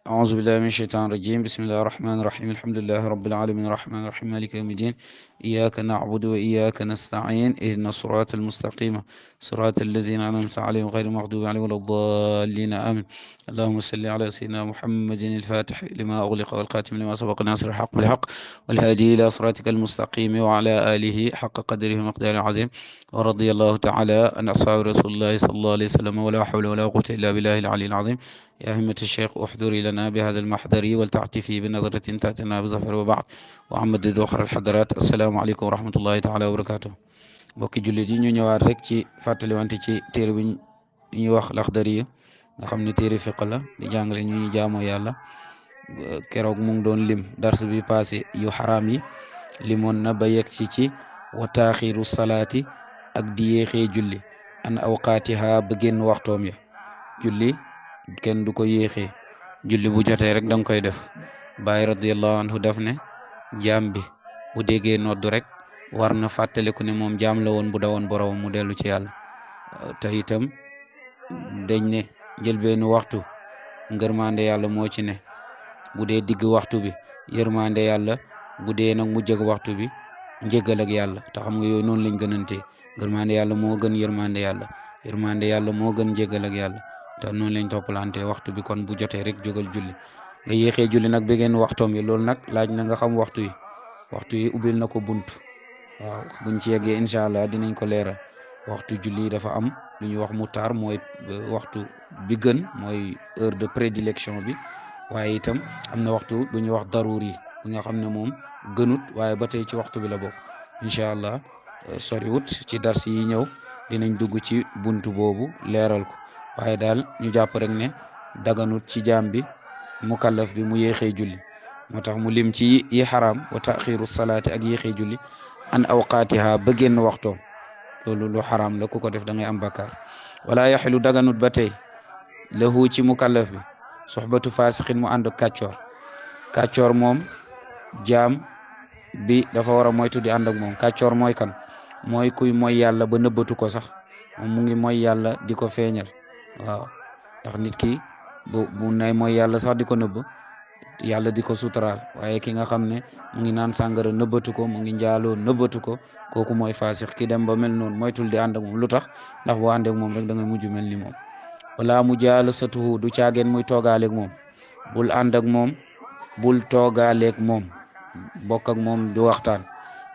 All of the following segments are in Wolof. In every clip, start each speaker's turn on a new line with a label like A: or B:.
A: أعوذ بالله من الشيطان الرجيم بسم الله الرحمن الرحيم الحمد لله رب العالمين الرحمن الرحيم مالك يوم الدين إياك نعبد وإياك نستعين اهدنا الصراط المستقيم صراط الذين أنعمت عليهم غير المغضوب عليهم ولا الضالين آمين اللهم صل على سيدنا محمد الفاتح لما أغلق والخاتم لما سبق ناصر الحق بالحق والهادي إلى صراطك المستقيم وعلى آله حق قدره ومقداره العظيم ورضي الله تعالى عن أصحاب رسول الله صلى الله عليه وسلم ولا حول ولا قوة إلا بالله العلي العظيم يا همة الشيخ احضري لنا بهذا المحضر ولتعطفي بنظرة تأتنا بظفر وبعد وعمد أخرى الحضرات السلام عليكم ورحمة الله تعالى وبركاته mbokki jullit yi ñu ñëwaat rek ci fàttaliwante ci téere bi ñuy wax Laxdariya nga xam ne téere fiq la di jàngale ñu ñuy jaamoo yàlla keroog mu ngi doon lim dars bi passé yu xaraam yi limoon na ba yegg ci wa taaxiru salaati ak di yéexee julli an awqaatiha ba génn waxtoom ya julli kenn du ko yéexee julli bu jotee rek danga koy def Baay radiyallahu anhu def ne jaam bi bu déggee noddu rek war na fàttaliku ne moom jaam la woon bu dawoon boroom mu dellu ci yàlla te itam dañ ne njëlbeenu waxtu ngërmande yàlla moo ci ne bu dee digg waxtu bi yërmande yàlla bu dee nag mujj ak waxtu bi njëggal ak yàlla te xam nga yooyu noonu lañ gënantee ngërmande yàlla moo gën yërmande yàlla moo gën njëggal ak yàlla te noonu lañ toppalante waxtu bi kon bu jotee rek jógal julli nga yéexee julli nag ba ngeen waxtoom yi loolu nag laaj na nga xam waxtu yi ubbil na ko bunt waaw buñ ci yeggee incha allah dinañ ko leeral waxtu julli dafa am lu ñuy wax mutaar mooy waxtu bi gën mooy heure de prédilection bi waaye itam am na waxtu bu ñuy wax daruri bi nga xam ne moom gënut waaye ba tey ci waxtu bi la bokk incha allah soriwut ci dars yi ñëw dinañ dugg ci buntu boobu leeral ko waaye daal ñu jàpp rek ne daganut ci jaam bi mukallaf bi mu yéexee julli moo tax mu lim ci yi xaraam wa taxiru salaati ak yéexee julli an awqaatiha ba génn waxtoom loolu lu xaraam la ku ko def da ngay am bakkaar wala yaxilu daganut ba tey lahu ci mukallaf bi soxbatu faasixin mu ànd kàccoor moom jaam bi dafa war a moytu di ànd ak moom kàccoor mooy kan mooy kuy mooy yàlla ba nëbbatu ko sax moom mu ngi mooy yàlla di ko feeñal waaw ndax nit ki bu nay mooy yàlla sax di ko nëbb yàlla di ko suturaal waaye ki nga xam ne mu ngi naan sàngara nëbbatu ko mu ngi njaaloo nëbbatu ko kooku mooy faasix ki dem ba mel noonu moytul di ànd ak moom lu tax ndax boo ànd ak moom rek da ngay mujj mel ni moom wala mu jaala satuhu du caageen muy toogaaleeg moom bul ànd ak moom bul toogaaleeg moom bokk ak moom di waxtaan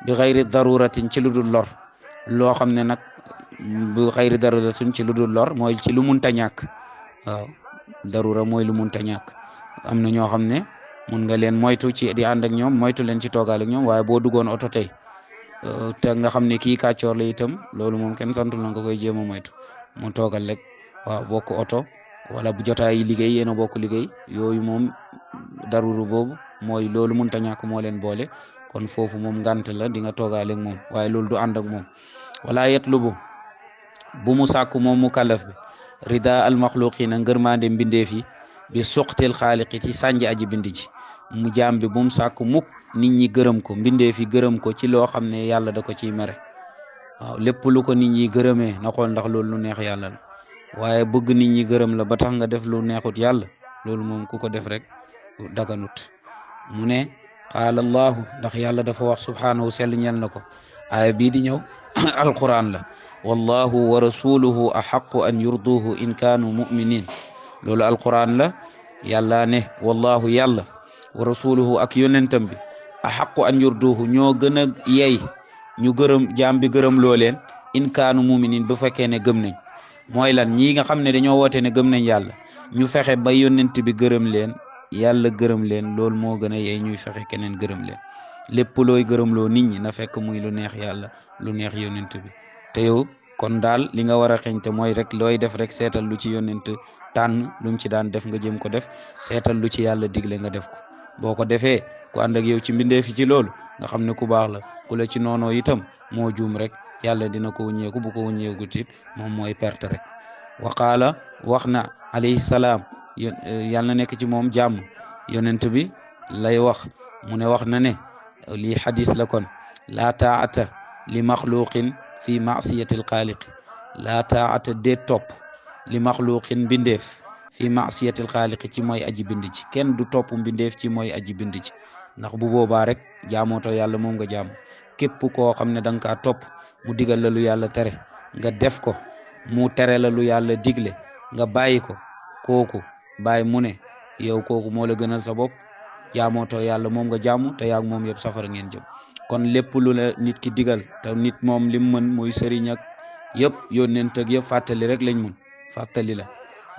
A: bi xayri daruratin ci lu dul lor loo xam ne nag bu xayri daruratin ci lu dul lor mooy ci lu munta ñàkk waaw darura mooy lu munta ñàkk am na ñoo xam ne mun nga leen moytu ci di ànd ak ñoom moytu leen ci toogaale ak ñoom waaye boo duggoon oto tey te nga xam ne kii kàccoor la itam loolu moom kenn santul na nga koy jéem a moytu mu toogal rek waaw bokk oto wala bu jotaay liggéey yéen a bokk liggéey yooyu moom daruru boobu mooy loolu munta ñàkk moo leen boole kon foofu moom ngant la di nga toogaale ak moom waaye loolu du ànd ak moom wala yatlubu bu mu sàkku moom mu kallaf bi rida al maxluqina ngërmande mbindeef yi bi suqtil xaaliqi ci sànji aji bindi ji mu jaam bi bu mu sàkku mukk nit ñi gërëm ko mbindeef yi gërëm ko ci loo xam ne yàlla da ko ciy mere waaw lépp lu ko nit ñi gërëmee na xool ndax loolu lu neex yàlla la waaye bëgg nit ñi gërëm la ba tax nga def lu neexut yàlla loolu moom ku ko def rek daganut mu ne qaala allahu ndax yàlla dafa wax subhaanahu sell ñel na ko aaya bii di ñëw alquran la wallahu wa rasuluhu axaqu an yurduhu in kaanu muminin loolu alquran la yàlla ne wallahu yàlla wa rasuluhu ak yonentam bi axaqu an yurduhu ñoo gën a yey ñu gërëm jaam bi gërëm loo leen in kaanu muminin bu fekkee ne gëm nañ mooy lan ñii nga xam ne dañoo woote ne gëm nañ yàlla ñu fexe ba yonent bi gërëm leen yàlla gërëm leen loolu moo gën a yey ñuy fexe keneen gërëm leen lépp looy gërëmloo nit ñi na fekk muy lu neex yàlla lu neex yonent bi te yow kon daal li nga war a xeñte mooy rek looy def rek seetal lu ci yonent tànn lu mu ci daan def nga jëm ko def seetal lu ci yàlla digle nga def ko boo ko defee ku ànd ak yow ci mbindeefi ci loolu nga xam ne ku baax la ku la ci noonoo itam moo juum rek yàlla dina ko wuññeeku bu ko wuññeeku tit moom mooy perte rek wa qaala wax na alayhi salaam yàlla na nekk ci moom jàmm yonent bi lay wax mu ne wax na ne lii xadis la kon laa taata li maxluqin fi maasiyati alxaaliq laa taata déet topp li maxluqin bindeef fi maasiyatil xaaliqi ci mooy aji bind ci kenn du topp mbindeef ci mooy aji bind ci ndax bu boobaa rek jaamootoo yàlla moom nga jaam képp koo xam ne da nga kaa topp mu digal la lu yàlla tere nga def ko mu tere la lu yàlla digle nga bàyyi ko kooku bàyyi mu ne yow kooku moo la gënal sa bopp jaamootoo yàlla moom nga jaamu te yaag moom yëpp safara ngeen jëm kon lépp lu la nit ki digal te nit moom lim mën muy sëriñ ak yëpp yónnent ak yëpp fàttali rek lañ mun fàttali la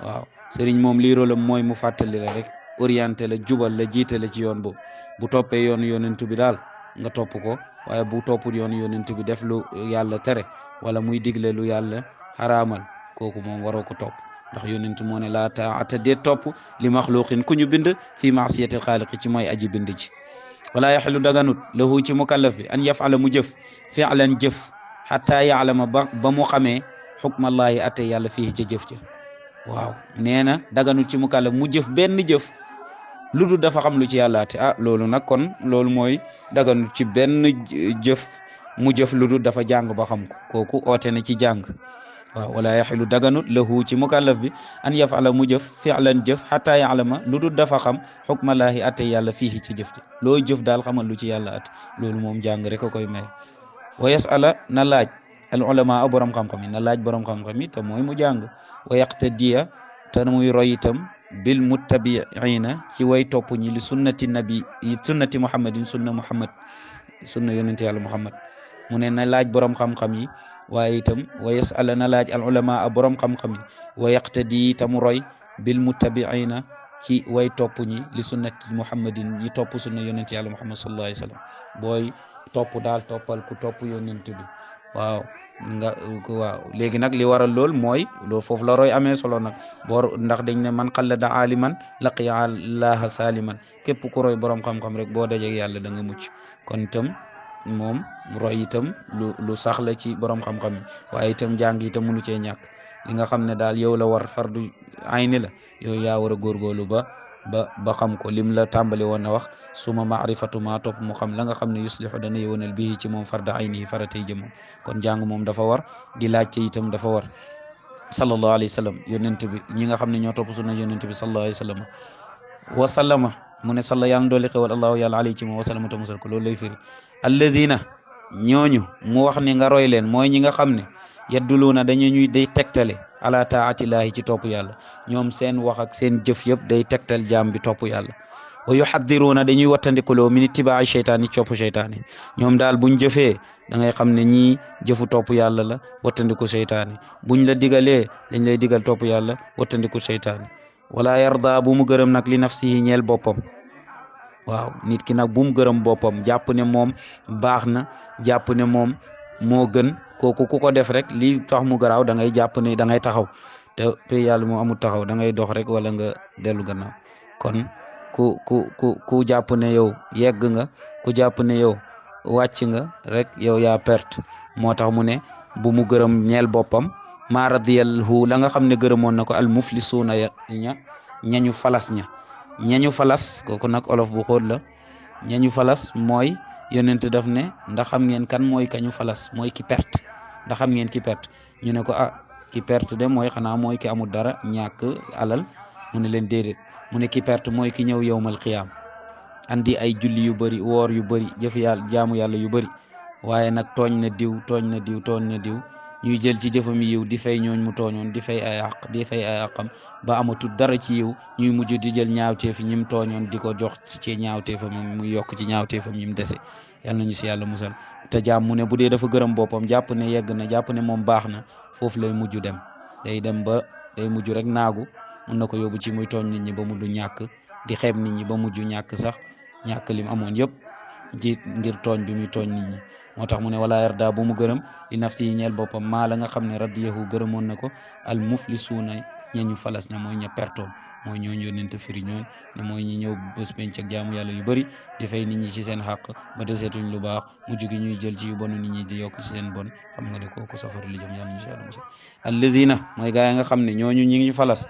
A: waaw sëriñ moom lii rôlam mooy mu fàttali la rek orienté la jubal la jiite la ci yoon boobu bu toppee yoonu yónnent bi daal nga topp ko waaye bu toppul yoonu yónnent bi def lu yàlla tere wala muy digle lu yàlla xaraamal kooku moom waroo ko topp ndax yónnent moo ne laa taata dee topp li maxluqin ku ñu bind fii maasiyatil xaaliqi ci mooy aji bind ci wala yaxilu daganut lahu ci mukallaf bi an yafala mu jëf fi'lan jëf xataa yaalama ba mu xamee xukmallaahi atte yàlla fii ca jëf ca waaw nee na daganut ci mukallaf mu jëf benn jëf lu dul dafa xam lu ci yàlla atte loolu nag kon loolu mooy daganut ci benn jëf mu jëf lu dul dafa jàng ba xam ko kooku oote na ci jàng waaw wala yaxilu daganut lahu ci mukallaf bi an yafala mu jëf fi'lan jëf xataa yaalama lu dul dafa xam xukmallaahi atte yàlla fii ci jëf ja loo jëf daal xamal lu ci yàlla atte loolu moom jàng rek a koy may wa yasala na laaj al ulama a borom xam-xam yi na laaj borom xam-xam yi te mooy mu jàng wa yaqtadiya te muy roy itam bil muttabiina ci way topp ñi li sunnati nabi sunnati muhammadin sunna yonente yàlla muhammad mu ne na laaj borom xam-xam yi waaye itam wa yasala na laaj al ulama a borom xam-xam yi wa yaqtadi te mu roy bil muttabiina ci way topp ñi li sunnati muhammadin ñi topp sunna yonente yàlla muhammad sallallahu alayhi wa sallam booy topp daal toppal ku topp yonent bi waaw léegi nag li waral lool mooy loolu foofu la roy amee solo nag ndax dañ ne man xallada aaliman laqiya allaha saliman képp ku roy borom xam-xam rek boo dajeg yàlla da nga mucc kon itam moom roy itam lu sax la ci borom xam-xam yi waaye itam jàng itam mënu cee ñàkk li nga xam ne daal yow la war fardu ayni la yow yaa war a góorgóorlu ba xam ko lim la tàmbali woon na wax suma maarifatu ma topp mu xam la nga xam ne yuslihu dana yëwanal bii ci moom farda ayni faratay jëmam kon jàng moom dafa war di laajte itam dafa war sallallahu alayhi wa sallam yonent bi ñi nga xam ne ñoo topp sunna yonent bi sallallahu alayhi wa sallam wa sallama mu ne salla yàlla dooli xewal allahu yàlla alayhi ci moom wa sallama ta musal ko loolu lay firi allazina ñooñu mu wax ni nga roy leen mooy ñi nga xam ne yedduluuna dañu ñuy day tegtale ala taatillahi ci topp yàlla ñoom seen wax ak seen jëf yëpp day tegtal jaam bi topp yàlla wa yuxaddiruuna dañuy wattandikuloo min ittibaai cheytaan yi copp cheytaan yi ñoom daal buñ jëfee da ngay xam ne ñii jëfu topp yàlla la wattandiku cheytaan yi buñ la digalee dañ lay digal topp yàlla wattandiku cheytaan yi wala yarda bu mu gërëm nag li nafsihi ñeel boppam waaw nit ki nag bu mu gërëm boppam jàpp ne moom baax na jàpp ne moom moo gën kooku ku ko def rek lii tax mu garaaw da ngay jàpp ne da ngay taxaw te yàlla moo amul taxaw da ngay dox rek wala nga dellu gannaaw kon ku jàpp ne yow yegg nga ku jàpp ne yow wàcc nga rek yow yaa perte moo tax mu ne bu mu gërëm ñeel boppam maa radiyallahu la nga xam ne gërëmoon na ko al muflisuuna ñañu falas ñañu falas kooku nag olof bu xóot la ñañu falas mooy yonent daf ne ndax xam ngeen kan mooy kañu falas mooy ki perte ndax xam ngeen ki perte ñu ne ko ki perte de mooy xanaa mooy ki amul dara ñàkk alal mu ne leen déedéet mu ne ki perte mooy ki ñëw yowmal xiyaam andi ay julli yu bëri woor yu bëri jëf yàlla jaamu yàlla yu bëri waaye nag tooñ na diw ñuy jël ci jëfam yiw di fay ñooñ mu tooñoon di fay ay àqam ba amatul dara ci yiw ñuy mujj di jël ñaawteef ñim tooñoon di ko jox ci ñaawteefam muy yokk ci ñaawteefam ñim dese yàlla nañu si yàlla musal te jaam mu ne bu dee dafa gërëm boppam jàpp ne yegg na jàpp ne moom baax na foofu lay mujj dem day mujj rek naagu mun na ko yóbbu ci muy tooñ nit ñi ba mujj ñàkk di xeeb nit ñi ba mujj ñàkk sax ñàkk lim amoon yëpp jiit ngir tooñ bi muy tooñ nit ñi moo tax mu ne wala yarda bu mu gërëm li nafsi yi ñeel boppam maa la nga xam ne radiyahu gërëmoon na ko al muflisuuna ñeñu falas ña mooy ña pertoon mooy ñooñu yónnente firi ñooñ ne mooy ñi ñëw bés penc ak jaamu yàlla yu bëri di fay nit ñi ci seen xàq ba deseetuñ lu baax mujj gi ñuy jël ci yu bonu nit ñi di yokk ci seen bon xam nga ne kooku safara li jëm yàlla insha Allah musal allazina mooy gaa yi nga xam ne ñooñu ñi ngi falas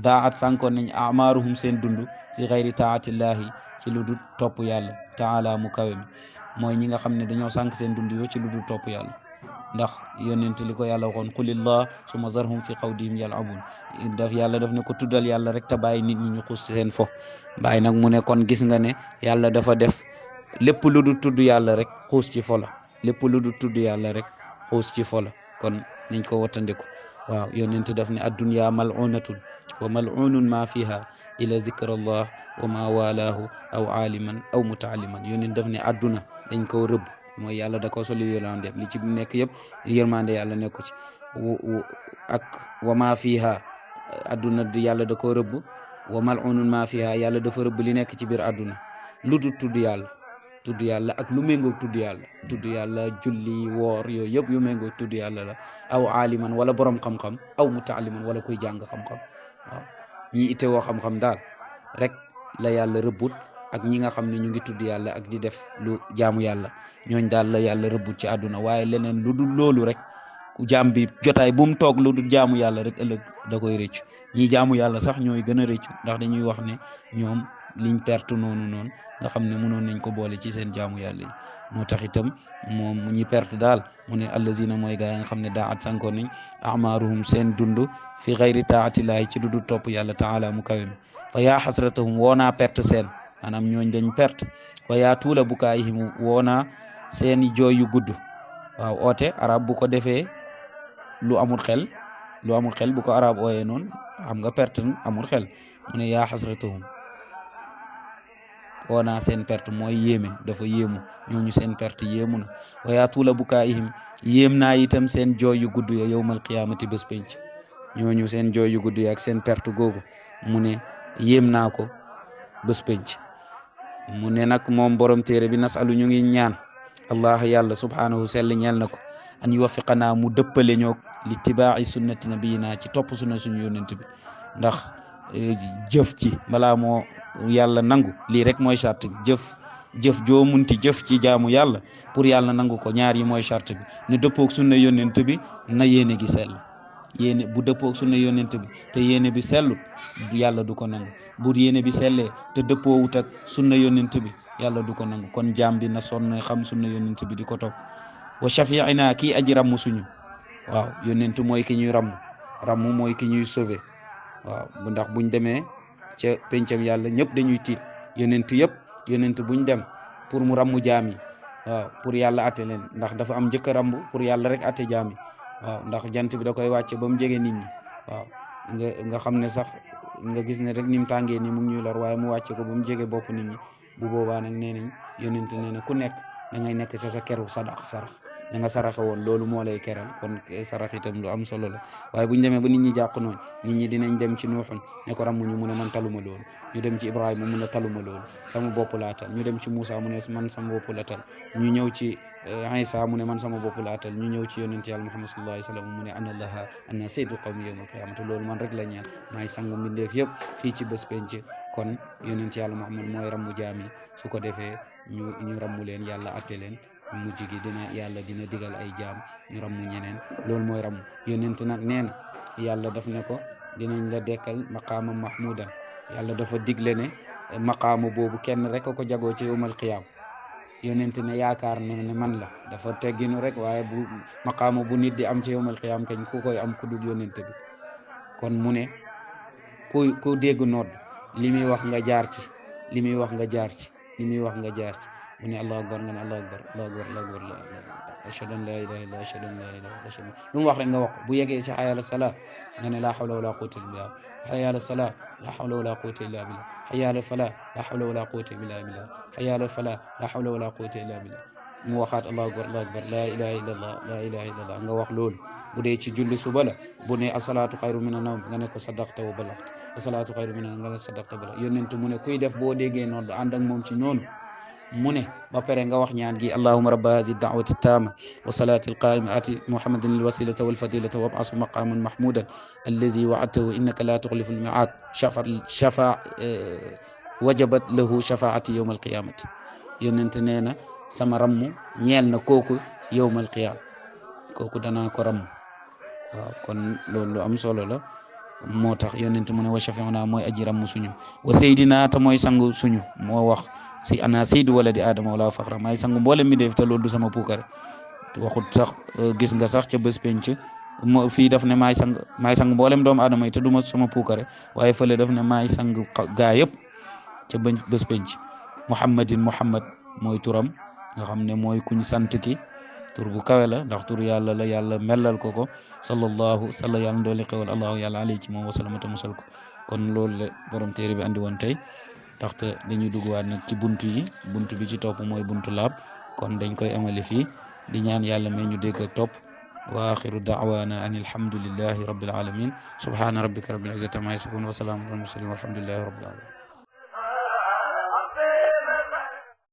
A: daat sànkoon nañ amaaruhum seen dund fi xayri taatillahi ci lu dul topp yàlla taala mu kawe mi mooy ñi nga xam ne dañoo sànk seen dund yo ci lu dul topp yàlla ndax yonent li ko yàlla waxoon qulillah summa zarhum fi qawdihim yal'abun yàlla daf ne ko tuddal yàlla rek te bàyyi nit ñi ñu xuus seen fo bàyyi nag mu ne kon gis nga ne yàlla dafa def lépp lu du tudd yàlla rek xuus ci fo la lépp lu du tudd yàlla rek xuus ci fo la kon niñ ko wattandiku waaw yonent daf ne addunya mal'unatun wa mal'unun ma fiha ila dhikrallah wa ma walaahu aw aaliman aw mutaaliman yonent daf ne adduna dañ ko rëbb mooy yàlla da ko soli yërmande li ci nekk yëpp yërmande yàlla nekku ci ak wa ma fiha adduna yàlla da ko rëbb wa mal'unun ma fiha yàlla dafa rëbb li nekk ci biir adduna lu dul tudd yàlla ak lu méngoog tudd yàlla julli woor yooyu yëpp yu méngoog tudd yàlla la aw aaliman wala borom xam-xam aw mutaaliman wala kuy jàng xam-xam waaw ñi ite woo xam-xam daal rek la yàlla rëbbut ak ñi nga xam ne ñu ngi tudd yàlla ak di def lu jaamu yàlla ñooñ daal la yàlla rëbbut ci àdduna waaye leneen lu dul loolu rek ku jaam bi jotaay bu mu toog lu dul jaamu yàlla rek ëllëg da koy rëccu ñi jaamu yàlla sax ñooy gën a rëccu ndax dañuy wax ne ñoom liñ perte noonu nga xam ne mënoon nañ ko boole ci seen jaamu yàlla yi moo tax itam moom ñi perte daal mu ne allazina mooy gaa yi nga xam ne daa at sankoon nañ amaaruhum seen dund fi xayri taatillahi ci dudu topp yàlla taala mu kawe mi fa yaa xasratahum woonaa perte seen maanaam ñooñ dañ perte wa yaa tuula bukaayihim woonaa seeni jooy yu gudd waaw oote arab bu ko defee lu amul xel bu ko arab ooyee noonu xam nga perte amul xel mu ne yaa xasratahum woonaa seen perte mooy yéeme dafa yéemu ñooñu seen perte yéemu na wa yaa tuula bukaayihim yéem naa itam seen jooy yu gudd ya yawmal qiyaamati bés penc ñooñu seen jooy yu gudd ya ak seen perte googu mu ne yéem naa ko bés penc mu ne nag moom borom téere bi nasalu ñu ngi ñaan allah yàlla subhaanahu sell ñeel na ko an yuwaffiqanaa mu dëppale ñoo li tibaa'i sunnati nabiyina ci topp sunna suñu yónnent bi ndax jëf ci balaa moo yàlla nangu lii rek mooy charte bi jëf joo munti jëf ci jaamu yàlla pour yàlla nangu ko ñaar yi mooy charte bi nu dëppoog sunna yónnent bi na yéene gi sell yéene bu dëppoog sunna yónnent bi te yéene bi sellut yàlla du ko nangu bu yéene bi sellee te dëppoowut ak sunna yónnent bi yàlla du ko nangu kon jaam bi na sonn xam sunna yónnent bi di ko topp wa shafi'ina kii aji ramm suñu waaw yónnent mooy ki ñuy ramm mooy ki ñuy sauver waaw bu ndax buñ demee ca pencam yàlla ñëpp dañuy tiit yónnent buñ dem pour mu rammu jaam yi waaw pour yàlla atte leen ndax dafa am njëkk a rambu pour yàlla rek atte jaam yi waaw ndax jant bi da koy wàcce ba mu jege nit ñi waaw nga xam ne sax nga gis ne rek ni mu tàngee ni mu ngi ñuy lor waaye mu wàcce ko ba mu jege bopp nit ñi bu boobaa nag nee nañ yónnent nee na ku nekk da ngay nekk sa keru sarax da nga saraxe woon loolu moo lay keral kon sarax itam lu am solo la waaye buñ demee ba nit ñi jàq nooñ nit ñi dinañ dem ci nuuxun ne ko rammuñu mu ne man taluma loolu ñu dem ci ibrahima mu ne taluma loolu sama bopp laa tal ñu dem ci Moussa mu ne man sama bopp la tal ñu ñëw ci Isa mu ne man sama bopp laa tal ñu ñëw ci yonent yàlla Muhammad sallallahu alayhi wa sallam mu ne ana sayyidul qawmi yawmal qiyamati loolu man rek la ñaan maay sangu mbindeef yëpp fii ci bés penc kon yonent yàlla Muhammad mooy rammu jaam yi su ko defee ñu rammu leen yàlla atte leen mujj gi yàlla dina digal ay jaam ñu rammu ñeneen loolu mooy rammu yonent nag nee na yàlla daf ne ko dinañ la dekkal maqaama mahmudan yàlla dafa digle ne maqaama boobu kenn rek ko jagoo ci yawmal qiyaam yonent ne yaakaar ne man la dafa tegginu rek waaye bu maqaama bu nit di am ci yawmal qiyaam kañ ku koy am ku dul yonent bi kon mu ne ku dégg nodd li muy wax nga jaar ci li muy wax nga jaar ci mu ne allahu akbar nga ne allahu akbar ashhadu an la ilaha illa ashhadu an la ilaha illa ashhadu lu mu wax rek nga wax bu yeggee ci hayya ala salaa nga ne la hawla wala quwwata illa billah hayya ala salaa la hawla wala quwwata illa billah hayya ala falaa la hawla wala quwwata illa billah hayya ala falaa la hawla wala quwwata illa billah mu waxaat allahu akbar la ilaha illallah nga wax loolu bu dee ci julli suba la bu ne asalaatu xayru mina nawm nga ne ko sadaqta wa balaxta asalaatu xayru mina nga ne sadaqta balaxta yonent mu ne kuy def boo déggee noonu ànd ak moom ci noonu mu ne ba pare nga wax ñaan gi allahumma rabba hazihi da'wati taama wa salati alqaima ati muhammadan alwasilata walfadilata wab'asu maqaman mahmudan allazi wa'adtahu innaka la tukhlifu almi'ad wajabat lahu shafaati yawma alqiyamati yonent nee na sama rammu ñeel na kooku yawmal qiyaam kooku danaa ko ramm waaw kon loolu lu am solo la moo tax yonent mu ne wa shafi'una mooy aji ramm suñu wa saydina ta mooy sangu suñu moo wax si ana saydu wala di adama wala faxra maay sangu mboolem mi def te loolu du sama puukare waxut sax gis nga sax ca bés penc fii daf ne maay sang mboolem doomu aadama yi te duma sama puukare waaye fële daf ne maay sang gaa yëpp ca bés penc. Muhammad mooy turam nga xam ne mooy kuñ sant ki tur bu kawe la ndax tur yàlla la yàlla mellal ko sallallahu salla yàlla dooli xewal allahu yàlla alayhi ci moom wasalamata musal ko kon loolu la borom téere bi andi woon tey ndaxte dañuy duggaat nag ci buntu yi buntu bi ci topp mooy buntu laab kon dañ koy amale fii di ñaan yàlla may ñu dégg ak topp wa axiru daawana an alhamdulillahi rabbil alamin subhana rabbika rabbil izzati amma yasifun wa salaamun alal mursalin walhamdulillahi rabbil alamin